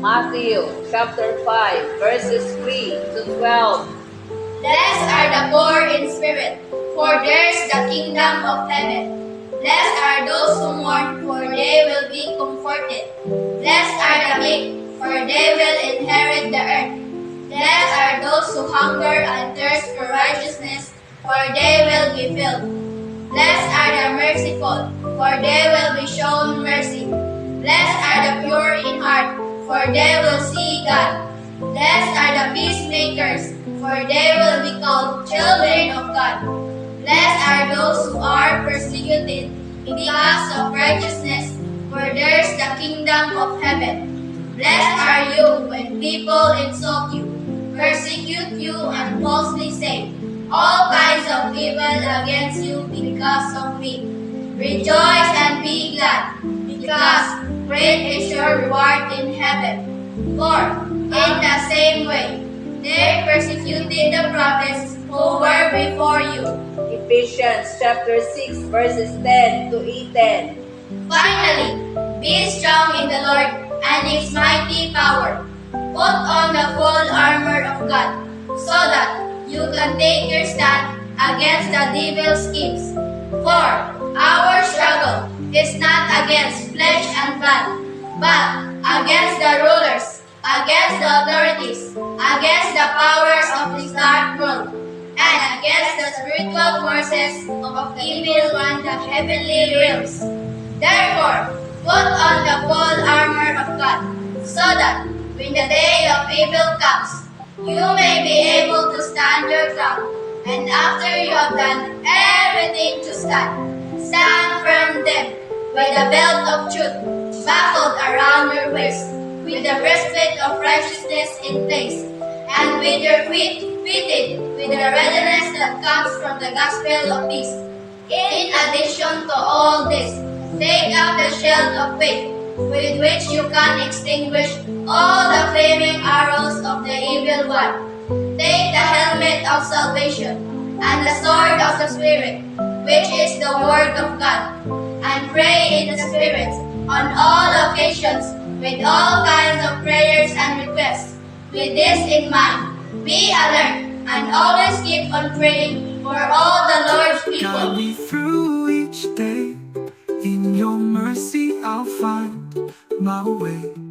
Matthew chapter 5, verses 3 to 12. Blessed are the poor in spirit, for theirs the kingdom of heaven. Blessed are those who mourn, for they will be comforted. Blessed are the meek, for they will inherit the earth. Blessed are those who hunger and thirst for righteousness, for they will be filled. Blessed are the merciful, for they will be shown mercy. Blessed are the pure in heart, for they will see God. Blessed are the peacemakers, for they will be called children of God. Blessed are those who are persecuted because of righteousness, for theirs the kingdom of heaven. Blessed are you when people insult you, persecute you, and falsely say all kinds of evil against you because of me. Rejoice and be glad, because great is your reward in heaven. For in the same way, they persecuted the prophets who were before you. Ephesians chapter 6, verses 10 to 18. Finally, be strong in the Lord and His mighty power. Put on the full armor of God, so that you can take your stand against the devil's schemes. For our struggle is not against flesh and blood, but against the rulers, against the authorities, against the powers of this dark world, and against the spiritual forces of evil in the heavenly realms. Therefore, put on the full armor of God, so that when the day of evil comes, you may be able to stand your ground, and after you have done everything to stand, stand firm then, with the belt of truth buckled around your waist, with the breastplate of righteousness in place, and with your feet fitted with the readiness that comes from the gospel of peace. In addition to all this, take up the shield of faith, with which you can extinguish all the flaming arrows of the evil one. Take the helmet of salvation, and the sword of the Spirit, which is the word of God, and pray in the Spirit on all occasions, with all kinds of prayers and requests. With this in mind, be alert and always keep on praying for all the Lord's Guide people. me through each day. In your mercy I'll find my way.